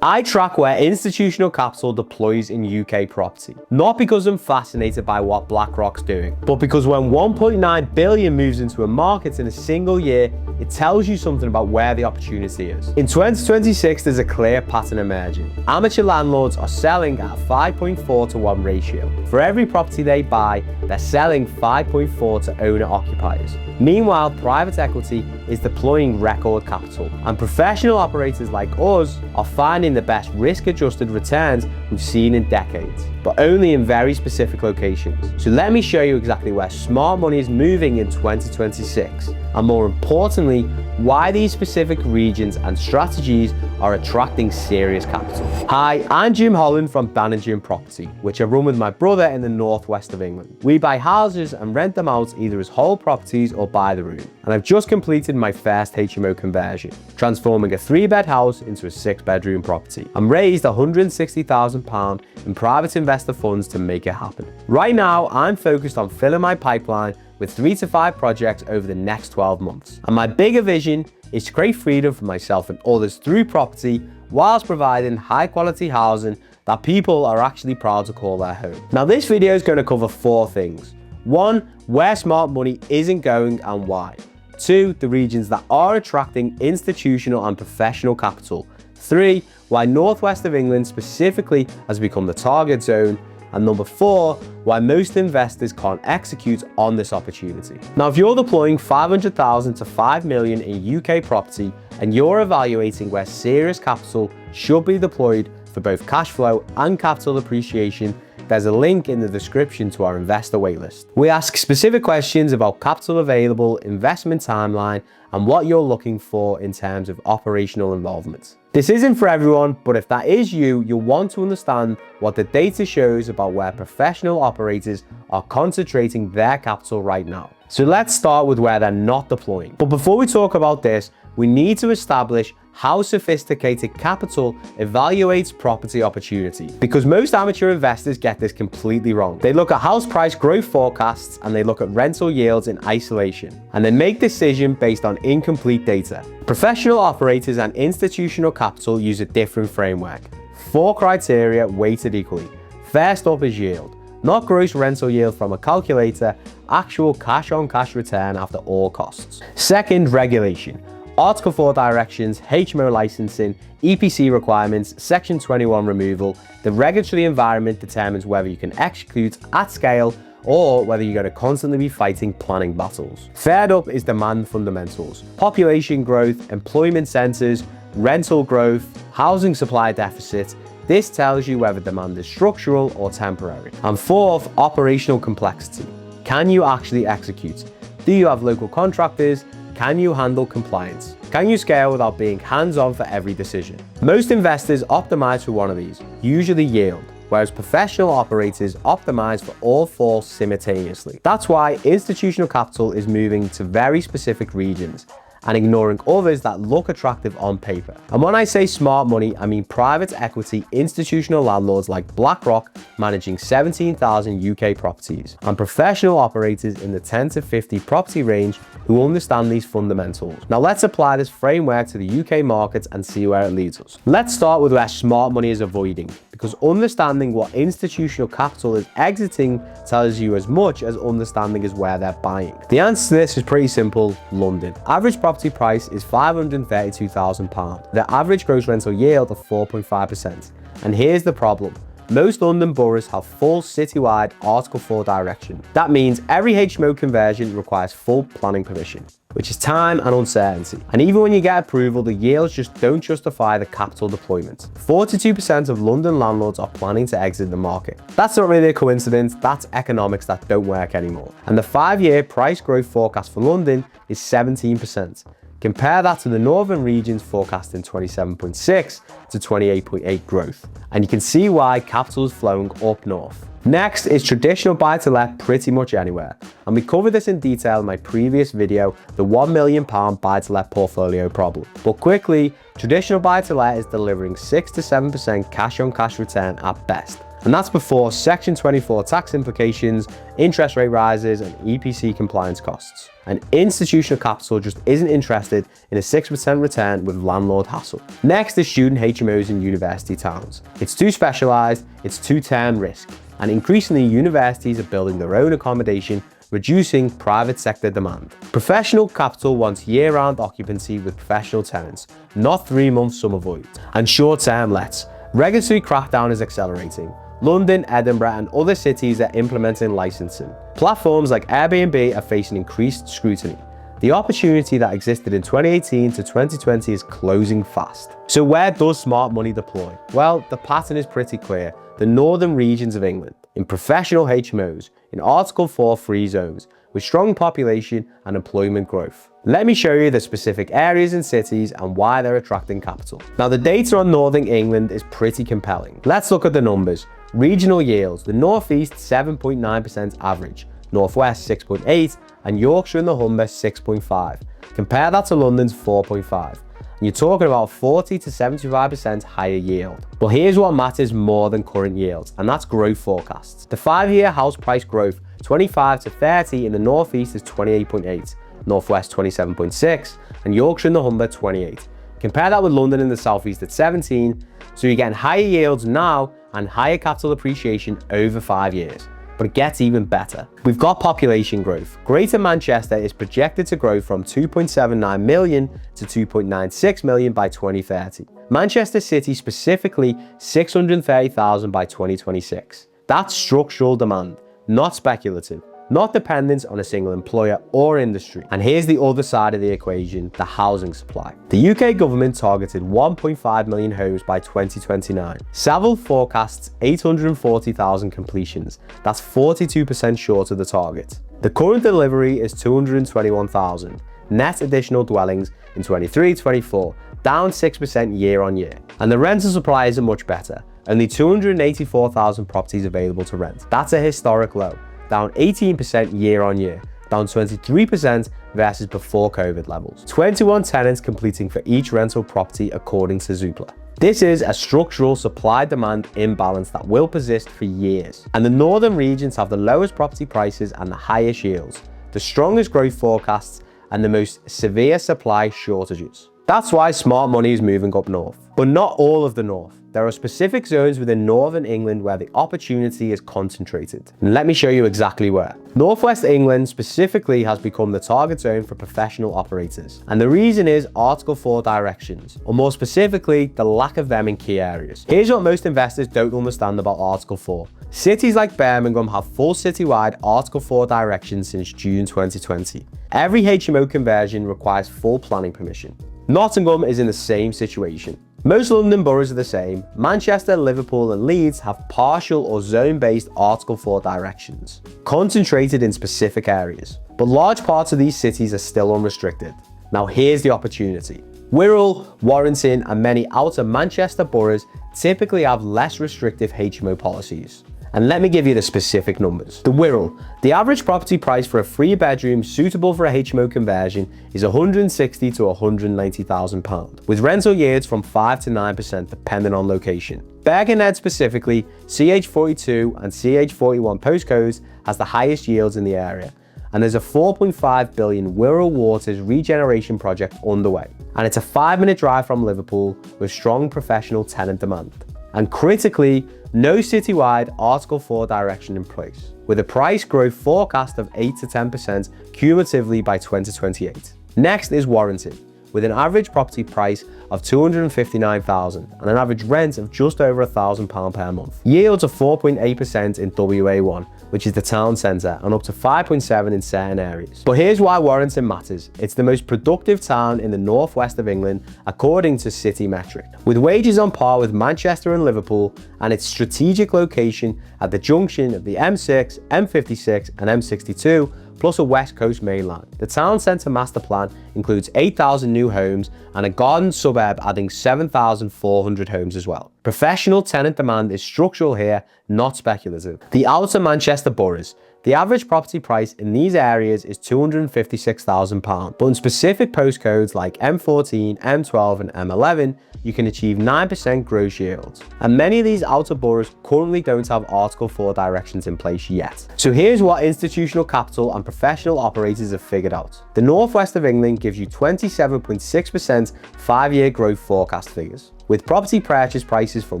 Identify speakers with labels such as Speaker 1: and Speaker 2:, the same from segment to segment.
Speaker 1: I track where institutional capital deploys in UK property, not because I'm fascinated by what BlackRock's doing, but because when 1.9 billion moves into a market in a single year, it tells you something about where the opportunity is. In 2026, there's a clear pattern emerging. Amateur landlords are selling at a 5.4 to 1 ratio. For every property they buy, they're selling 5.4 to owner occupiers. Meanwhile, private equity is deploying record capital, and professional operators like us are finding the best risk-adjusted returns we've seen in decades, but only in very specific locations. So let me show you exactly where smart money is moving in 2026, and more importantly, why these specific regions and strategies are attracting serious capital. Hi, I'm Jim Holland from Bannigan Property, which I run with my brother in the northwest of England. We buy houses and rent them out either as whole properties or by the room. And I've just completed my first HMO conversion, transforming a 3-bed house into a 6-bedroom property. I'm raised £160,000 in private investor funds to make it happen. Right now, I'm focused on filling my pipeline with 3 to 5 projects over the next 12 months. And my bigger vision is to create freedom for myself and others through property, whilst providing high quality housing that people are actually proud to call their home. Now this video is going to cover 4 things. 1, where smart money isn't going and why. 2, the regions that are attracting institutional and professional capital. 3, why northwest of England specifically has become the target zone. And number 4, why most investors can't execute on this opportunity. Now, if you're deploying 500,000 to 5 million in UK property and you're evaluating where serious capital should be deployed for both cash flow and capital appreciation, there's a link in the description to our investor waitlist. We ask specific questions about capital available, investment timeline, and what you're looking for in terms of operational involvement. This isn't for everyone, but if that is you, you'll want to understand what the data shows about where professional operators are concentrating their capital right now. So let's start with where they're not deploying. But before we talk about this, we need to establish how sophisticated capital evaluates property opportunity, because most amateur investors get this completely wrong. They look at house price growth forecasts and they look at rental yields in isolation, and then make decisions based on incomplete data. Professional operators and institutional capital use a different framework. 4 criteria weighted equally. First up is yield. Not gross rental yield from a calculator, actual cash on cash return after all costs. Second, regulation. Article 4 directions, HMO licensing, EPC requirements, Section 21 removal. The regulatory environment determines whether you can execute at scale or whether you're going to constantly be fighting planning battles. Third up is demand fundamentals. Population growth, employment centers, rental growth, housing supply deficit. This tells you whether demand is structural or temporary. And fourth, operational complexity. Can you actually execute? Do you have local contractors? Can you handle compliance? Can you scale without being hands-on for every decision? Most investors optimize for one of these, usually yield, whereas professional operators optimize for all 4 simultaneously. That's why institutional capital is moving to very specific regions and ignoring others that look attractive on paper. And when I say smart money, I mean private equity institutional landlords like BlackRock managing 17,000 UK properties, and professional operators in the 10 to 50 property range who understand these fundamentals. Now let's apply this framework to the UK market and see where it leads us. Let's start with where smart money is avoiding, because understanding what institutional capital is exiting tells you as much as understanding is where they're buying. The answer to this is pretty simple: London. Average property price is £532,000. The average gross rental yield of 4.5%. And here's the problem. Most London boroughs have full citywide Article 4 direction. That means every HMO conversion requires full planning permission, which is time and uncertainty. And even when you get approval, the yields just don't justify the capital deployment. 42% of London landlords are planning to exit the market. That's not really a coincidence, that's economics that don't work anymore. And the 5-year price growth forecast for London is 17%. Compare that to the northern regions forecasting 27.6 to 28.8 growth, and you can see why capital is flowing up north. Next is traditional buy-to-let pretty much anywhere, and we covered this in detail in my previous video, the £1 million buy-to-let portfolio problem. But quickly, traditional buy-to-let is delivering 6 to 7% cash on cash return at best. And that's before Section 24 tax implications, interest rate rises, and EPC compliance costs. And institutional capital just isn't interested in a 6% return with landlord hassle. Next is student HMOs in university towns. It's too specialised, it's too term risk, and increasingly universities are building their own accommodation, reducing private sector demand. Professional capital wants year-round occupancy with professional tenants, not 3-month summer voids. And short-term lets. Regulatory crackdown is accelerating. London, Edinburgh, and other cities are implementing licensing. Platforms like Airbnb are facing increased scrutiny. The opportunity that existed in 2018 to 2020 is closing fast. So where does smart money deploy? Well, the pattern is pretty clear. The northern regions of England, in professional HMOs, in Article 4 free zones, with strong population and employment growth. Let me show you the specific areas and cities and why they're attracting capital. Now, the data on northern England is pretty compelling. Let's look at the numbers. Regional yields: the Northeast 7.9% average, Northwest 6.8%, and Yorkshire and the Humber 6.5%. Compare that to London's 4.5%. And you're talking about 40 to 75% higher yield. Well, here's what matters more than current yields, and that's growth forecasts. The 5-year house price growth, 25 to 30 in the Northeast is 28.8%, Northwest 27.6%, and Yorkshire and the Humber 28%. Compare that with London and the Southeast at 17%, so you're getting higher yields now and higher capital appreciation over 5 years. But it gets even better. We've got population growth. Greater Manchester is projected to grow from 2.79 million to 2.96 million by 2030. Manchester City specifically 630,000 by 2026. That's structural demand, not speculative, not dependent on a single employer or industry. And here's the other side of the equation, the housing supply. The UK government targeted 1.5 million homes by 2029. Savills forecasts 840,000 completions. That's 42% short of the target. The current delivery is 221,000 net additional dwellings in 23-24, down 6% year on year. And the rental supply isn't much better. Only 284,000 properties available to rent. That's a historic low, down 18% year on year, down 23% versus before COVID levels. 21 tenants completing for each rental property according to Zoopla. This is a structural supply-demand imbalance that will persist for years. And the northern regions have the lowest property prices and the highest yields, the strongest growth forecasts, and the most severe supply shortages. That's why smart money is moving up north. But not all of the north. There are specific zones within northern England where the opportunity is concentrated. And let me show you exactly where. Northwest England specifically has become the target zone for professional operators. And the reason is Article 4 directions, or more specifically, the lack of them in key areas. Here's what most investors don't understand about Article 4. Cities like Birmingham have full citywide Article 4 directions since June 2020. Every HMO conversion requires full planning permission. Nottingham is in the same situation. Most London boroughs are the same. Manchester, Liverpool, and Leeds have partial or zone-based Article 4 directions, concentrated in specific areas. But large parts of these cities are still unrestricted. Now here's the opportunity. Wirral, Warrington, and many outer Manchester boroughs typically have less restrictive HMO policies. And let me give you the specific numbers. The Wirral, the average property price for a 3-bedroom suitable for a HMO conversion is £160,000 to £190,000, with rental yields from 5 to 9% depending on location. Birkenhead specifically, CH42 and CH41 postcodes has the highest yields in the area, and there's a 4.5 billion Wirral Waters regeneration project underway. And it's a 5-minute drive from Liverpool with strong professional tenant demand. And critically, no citywide Article 4 direction in place, with a price growth forecast of 8 to 10% cumulatively by 2028. Next is Warrington, with an average property price of £259,000 and an average rent of just over £1,000 per month. Yields of 4.8% in WA1, which is the town centre, and up to 5.7% in certain areas. But here's why Warrington matters. It's the most productive town in the northwest of England, according to City Metric, with wages on par with Manchester and Liverpool, and its strategic location at the junction of the M6, M56, and M62, plus a West Coast main line. The town centre master plan includes 8,000 new homes and a garden suburb adding 7,400 homes as well. Professional tenant demand is structural here, not speculative. The outer Manchester boroughs, The average property price in these areas is £256,000, but in specific postcodes like M14, M12 and M11, you can achieve 9% gross yields. And many of these outer boroughs currently don't have Article 4 directions in place yet. So here's what institutional capital and professional operators have figured out. The northwest of England gives you 27.6% 5-year growth forecast figures, with property purchase prices from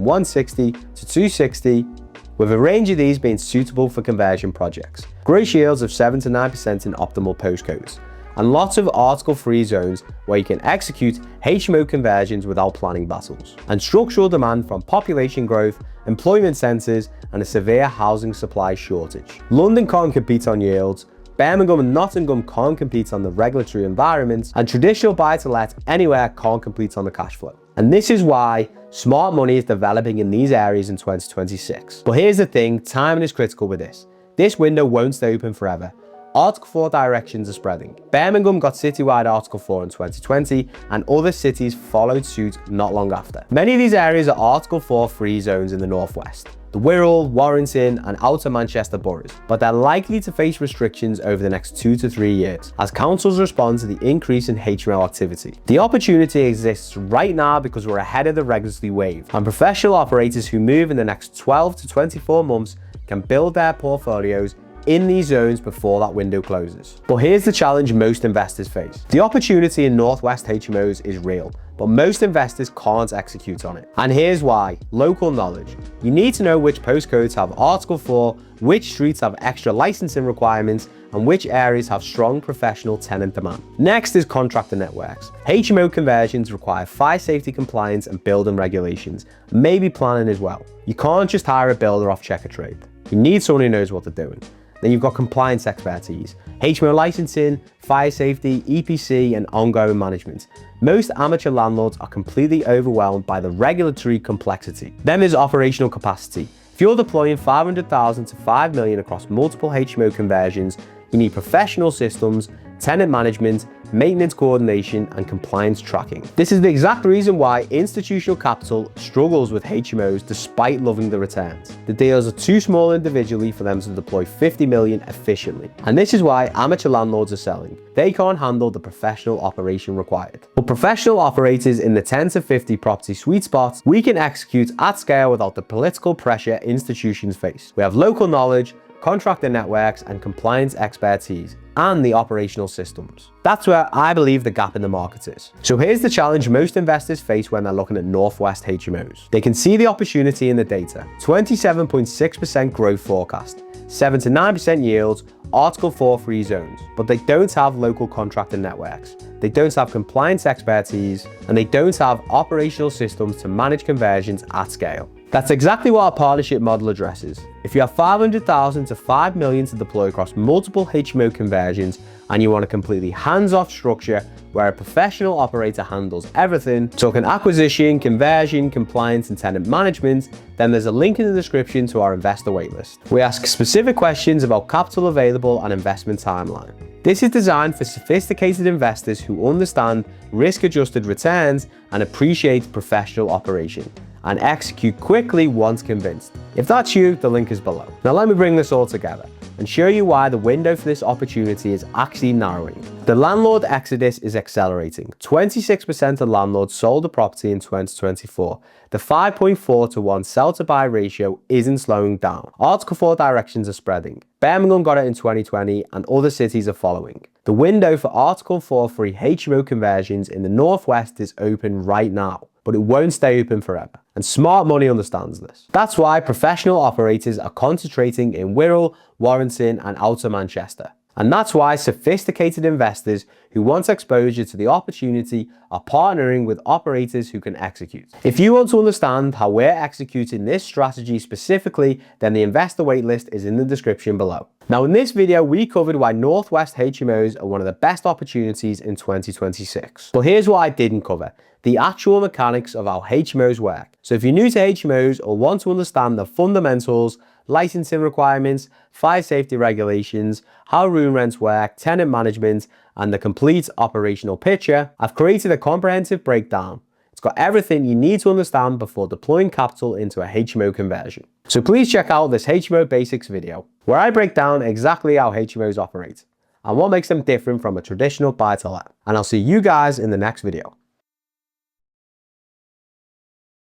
Speaker 1: 160 to 260, with a range of these being suitable for conversion projects. Gross yields of 7 to 9% in optimal postcodes, and lots of Article 3 zones where you can execute HMO conversions without planning battles. And structural demand from population growth, employment centres and a severe housing supply shortage. London can't compete on yields, Birmingham and Nottingham can't compete on the regulatory environment, and traditional buy-to-let anywhere can't compete on the cash flow. And this is why smart money is developing in these areas in 2026. But here's the thing, timing is critical with this. This window won't stay open forever. Article 4 directions are spreading. Birmingham got citywide Article 4 in 2020 and other cities followed suit not long after. Many of these areas are Article 4 free zones in the northwest, the Wirral, Warrington and Outer Manchester boroughs, but they're likely to face restrictions over the next 2 to 3 years as councils respond to the increase in HMO activity. The opportunity exists right now because we're ahead of the regulatory wave, and professional operators who move in the next 12 to 24 months can build their portfolios in these zones before that window closes. But here's the challenge most investors face. The opportunity in Northwest HMOs is real, but most investors can't execute on it. And here's why: local knowledge. You need to know which postcodes have Article 4, which streets have extra licensing requirements, and which areas have strong professional tenant demand. Next is contractor networks. HMO conversions require fire safety compliance and building regulations, maybe planning as well. You can't just hire a builder off Checkatrade. You need someone who knows what they're doing. Then you've got compliance expertise, HMO licensing, fire safety, EPC and ongoing management. Most amateur landlords are completely overwhelmed by the regulatory complexity. Then there's operational capacity. If you're deploying 500,000 to 5 million across multiple HMO conversions, you need professional systems, tenant management, maintenance coordination and compliance tracking. This is the exact reason why institutional capital struggles with HMOs despite loving the returns. The deals are too small individually for them to deploy 50 million efficiently. And this is why amateur landlords are selling. They can't handle the professional operation required. But professional operators in the 10 to 50 property sweet spots, we can execute at scale without the political pressure institutions face. We have local knowledge, contractor networks and compliance expertise, and the operational systems. That's where I believe the gap in the market is. So here's the challenge most investors face when they're looking at Northwest HMOs. They can see the opportunity in the data: 27.6% growth forecast, 7 to 9% yields, Article 4 free zones, but they don't have local contractor networks. They don't have compliance expertise, and they don't have operational systems to manage conversions at scale. That's exactly what our partnership model addresses. If you have 500,000 to 5 million to deploy across multiple HMO conversions and you want a completely hands-off structure where a professional operator handles everything, talking acquisition, conversion, compliance and tenant management, then there's a link in the description to our investor waitlist. We ask specific questions about capital available and investment timeline. This is designed for sophisticated investors who understand risk-adjusted returns and appreciate professional operation, and execute quickly once convinced. If that's you, the link is below. Now let me bring this all together and show you why the window for this opportunity is actually narrowing. The landlord exodus is accelerating. 26% of landlords sold a property in 2024. The 5.4 to 1 sell to buy ratio isn't slowing down. Article 4 directions are spreading. Birmingham got it in 2020 and other cities are following. The window for Article 4 free HMO conversions in the Northwest is open right now, but it won't stay open forever. And smart money understands this. That's why professional operators are concentrating in Wirral, Warrington and Outer Manchester. And that's why sophisticated investors who want exposure to the opportunity are partnering with operators who can execute. If you want to understand how we're executing this strategy specifically, then the investor waitlist is in the description below. Now in this video, we covered why Northwest HMOs are one of the best opportunities in 2026. But here's what I didn't cover: the actual mechanics of how HMOs work. So if you're new to HMOs or want to understand the fundamentals, licensing requirements, fire safety regulations, how room rents work, tenant management, and the complete operational picture, I've created a comprehensive breakdown. It's got everything you need to understand before deploying capital into a HMO conversion. So please check out this HMO basics video, where I break down exactly how HMOs operate and what makes them different from a traditional buy-to-let. And I'll see you guys in the next video.